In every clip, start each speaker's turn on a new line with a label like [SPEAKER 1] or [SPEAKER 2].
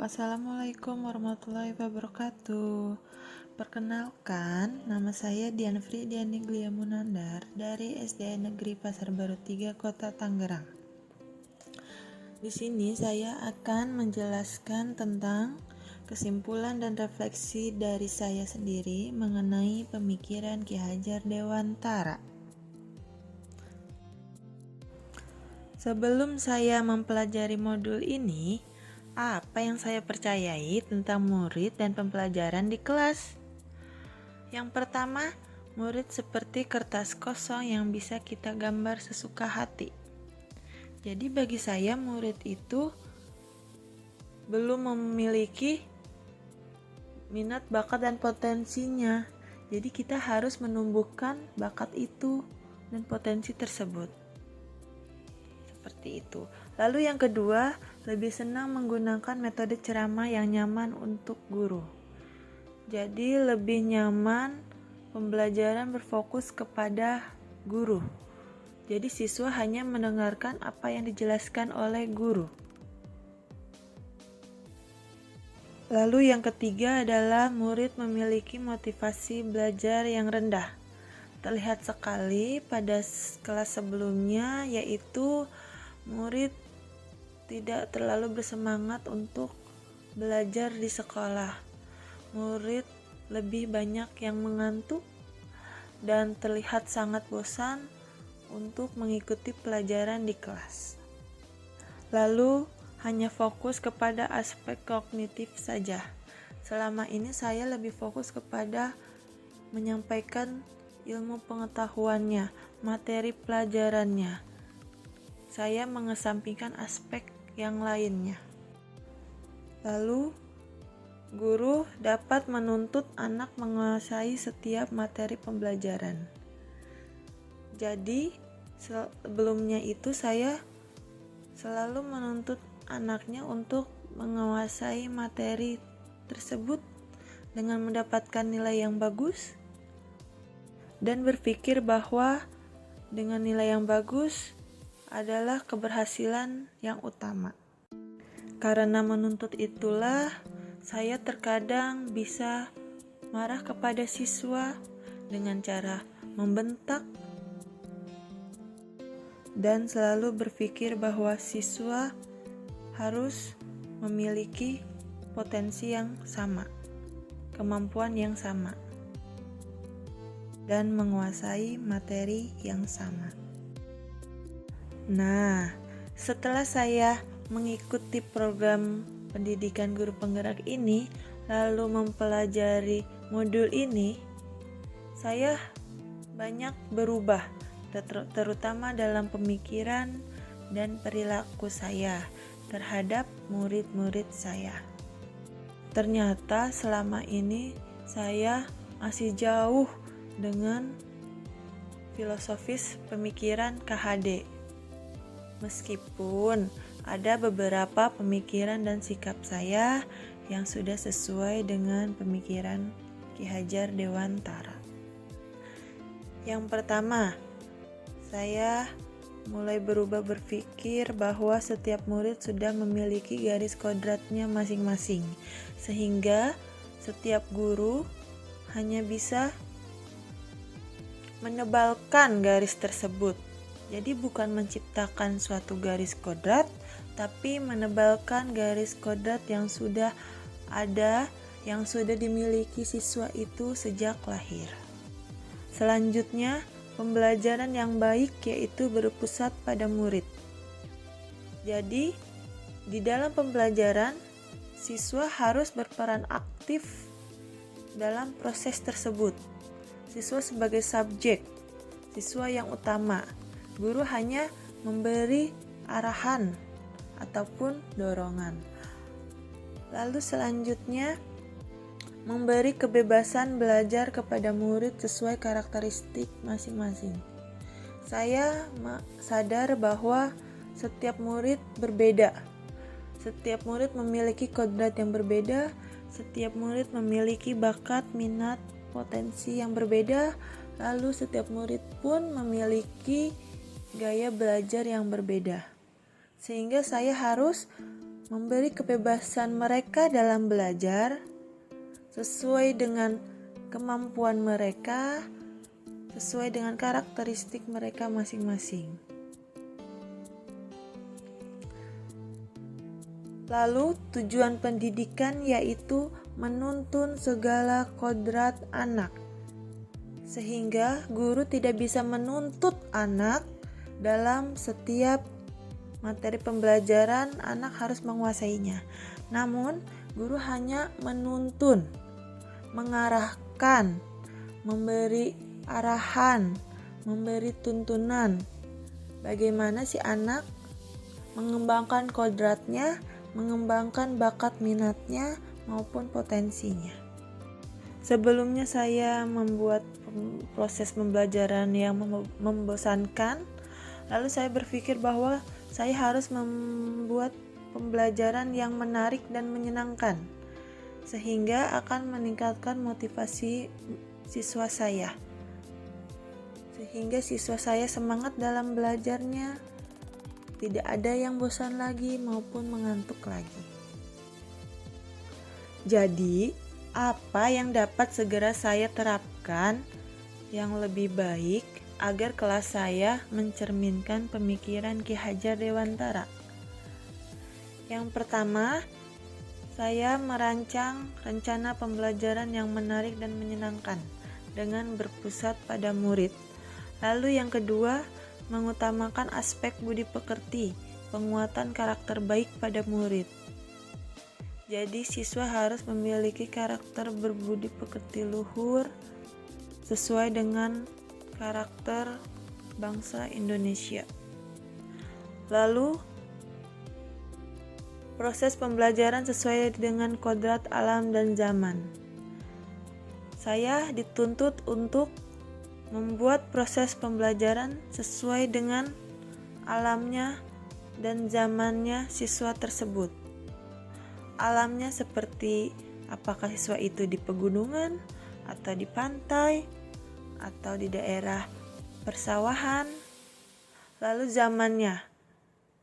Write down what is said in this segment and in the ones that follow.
[SPEAKER 1] Assalamualaikum warahmatullahi wabarakatuh. Perkenalkan, nama saya Dianfri Diani Glia Munandar dari SDN Negeri Pasar Baru 3 Kota Tangerang. Di sini saya akan menjelaskan tentang kesimpulan dan refleksi dari saya sendiri mengenai pemikiran Ki Hajar Dewantara. Sebelum saya mempelajari modul ini, apa yang saya percayai tentang murid dan pembelajaran di kelas? Yang pertama, murid seperti kertas kosong yang bisa kita gambar sesuka hati. Jadi bagi saya murid itu belum memiliki minat, bakat, dan potensinya. Jadi kita harus menumbuhkan bakat itu dan potensi tersebut. Seperti itu. Lalu yang kedua, lebih senang menggunakan metode ceramah yang nyaman untuk guru. Jadi lebih nyaman pembelajaran berfokus kepada guru. Jadi siswa hanya mendengarkan apa yang dijelaskan oleh guru. Lalu yang ketiga adalah murid memiliki motivasi belajar yang rendah. Terlihat sekali pada kelas sebelumnya, yaitu murid tidak terlalu bersemangat untuk belajar di sekolah. Murid lebih banyak yang mengantuk dan terlihat sangat bosan untuk mengikuti pelajaran di kelas. Lalu hanya fokus kepada aspek kognitif saja. Selama ini saya lebih fokus kepada menyampaikan ilmu pengetahuannya, materi pelajarannya. Saya mengesampingkan aspek yang lainnya. Lalu, guru dapat menuntut anak menguasai setiap materi pembelajaran. Jadi, sebelumnya itu saya selalu menuntut anaknya untuk menguasai materi tersebut dengan mendapatkan nilai yang bagus dan berpikir bahwa dengan nilai yang bagus adalah keberhasilan yang utama. Karena menuntut itulah saya terkadang bisa marah kepada siswa dengan cara membentak dan selalu berpikir bahwa siswa harus memiliki potensi yang sama, kemampuan yang sama, dan menguasai materi yang sama. Nah, setelah saya mengikuti program pendidikan guru penggerak ini, lalu mempelajari modul ini, saya banyak berubah, terutama dalam pemikiran dan perilaku saya terhadap murid-murid saya. Ternyata selama ini saya masih jauh dengan filosofis pemikiran KHD. Meskipun ada beberapa pemikiran dan sikap saya yang sudah sesuai dengan pemikiran Ki Hajar Dewantara. Yang pertama, saya mulai berubah berpikir bahwa setiap murid sudah memiliki garis kodratnya masing-masing, sehingga setiap guru hanya bisa menebalkan garis tersebut. Jadi bukan menciptakan suatu garis kodrat, tapi menebalkan garis kodrat yang sudah ada, yang sudah dimiliki siswa itu sejak lahir. Selanjutnya, pembelajaran yang baik yaitu berpusat pada murid. Jadi, di dalam pembelajaran, siswa harus berperan aktif dalam proses tersebut. Siswa sebagai subjek, siswa yang utama. Guru hanya memberi arahan ataupun dorongan. Lalu selanjutnya, memberi kebebasan belajar kepada murid sesuai karakteristik masing-masing. Saya sadar bahwa setiap murid berbeda. Setiap murid memiliki kodrat yang berbeda. Setiap murid memiliki bakat, minat, potensi yang berbeda. Lalu setiap murid pun memiliki gaya belajar yang berbeda. Sehingga saya harus memberi kebebasan mereka dalam belajar sesuai dengan kemampuan mereka, sesuai dengan karakteristik mereka masing-masing. Lalu tujuan pendidikan yaitu menuntun segala kodrat anak, sehingga guru tidak bisa menuntut anak dalam setiap materi pembelajaran. Anak harus menguasainya. Namun, guru hanya menuntun, mengarahkan, memberi arahan, memberi tuntunan bagaimana si anak mengembangkan kodratnya, mengembangkan bakat minatnya maupun potensinya. Sebelumnya saya membuat proses pembelajaran yang membosankan, lalu saya berpikir bahwa saya harus membuat pembelajaran yang menarik dan menyenangkan, sehingga akan meningkatkan motivasi siswa saya, sehingga siswa saya semangat dalam belajarnya, tidak ada yang bosan lagi maupun mengantuk lagi. Jadi, apa yang dapat segera saya terapkan yang lebih baik agar kelas saya mencerminkan pemikiran Ki Hajar Dewantara? Yang pertama, saya merancang rencana pembelajaran yang menarik dan menyenangkan dengan berpusat pada murid. Lalu yang kedua, mengutamakan aspek budi pekerti, penguatan karakter baik pada murid. Jadi siswa harus memiliki karakter berbudi pekerti luhur sesuai dengan karakter bangsa Indonesia. Lalu proses pembelajaran sesuai dengan kodrat alam dan zaman. Saya dituntut untuk membuat proses pembelajaran sesuai dengan alamnya dan zamannya siswa tersebut. Alamnya seperti apakah siswa itu di pegunungan atau di pantai atau di daerah persawahan. Lalu zamannya,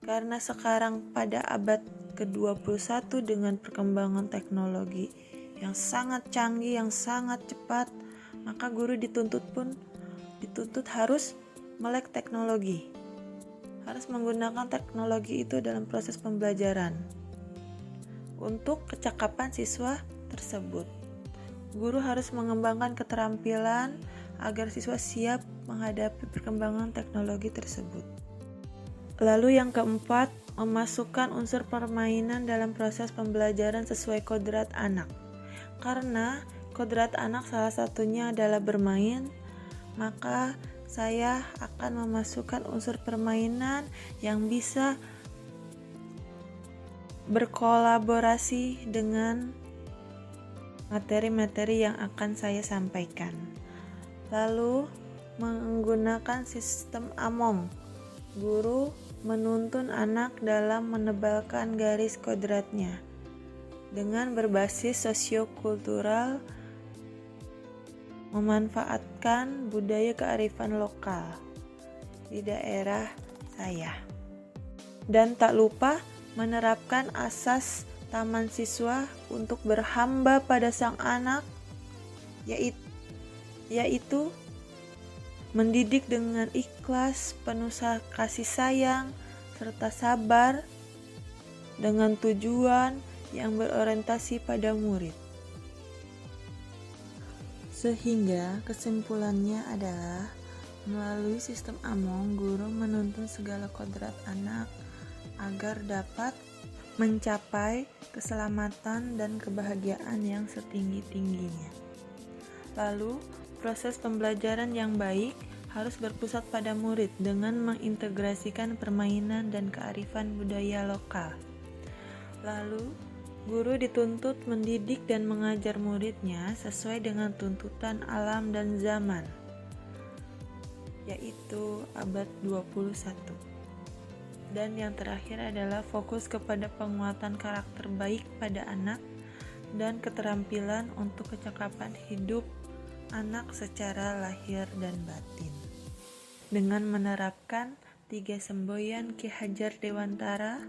[SPEAKER 1] karena sekarang pada abad ke-21 dengan perkembangan teknologi yang sangat canggih, yang sangat cepat, maka guru dituntut harus melek teknologi, harus menggunakan teknologi itu dalam proses pembelajaran untuk kecakapan siswa tersebut. Guru harus mengembangkan keterampilan agar siswa siap menghadapi perkembangan teknologi tersebut. Lalu yang keempat, memasukkan unsur permainan dalam proses pembelajaran sesuai kodrat anak. Karena kodrat anak salah satunya adalah bermain, maka saya akan memasukkan unsur permainan yang bisa berkolaborasi dengan materi-materi yang akan saya sampaikan. Lalu menggunakan sistem Among. Guru menuntun anak dalam menebalkan garis kodratnya dengan berbasis sosiokultural, memanfaatkan budaya kearifan lokal di daerah saya. Dan tak lupa menerapkan asas taman siswa untuk berhamba pada sang anak, yaitu mendidik dengan ikhlas, penuh kasih sayang, serta sabar dengan tujuan yang berorientasi pada murid. Sehingga kesimpulannya adalah melalui sistem Among, guru menuntun segala kodrat anak agar dapat mencapai keselamatan dan kebahagiaan yang setinggi-tingginya. Lalu, proses pembelajaran yang baik harus berpusat pada murid dengan mengintegrasikan permainan dan kearifan budaya lokal. Lalu, guru dituntut mendidik dan mengajar muridnya sesuai dengan tuntutan alam dan zaman, yaitu abad 21. Dan yang terakhir adalah fokus kepada penguatan karakter baik pada anak dan keterampilan untuk kecakapan hidup anak secara lahir dan batin. Dengan menerapkan 3 semboyan Ki Hajar Dewantara,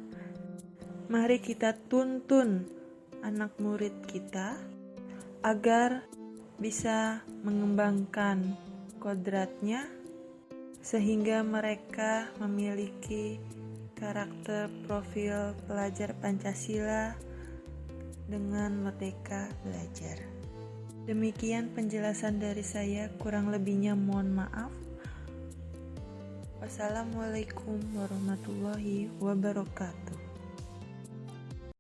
[SPEAKER 1] Mari kita tuntun anak murid kita agar bisa mengembangkan kodratnya sehingga mereka memiliki karakter profil pelajar Pancasila dengan merdeka belajar. Demikian penjelasan dari saya, kurang lebihnya mohon maaf. Wassalamualaikum warahmatullahi wabarakatuh.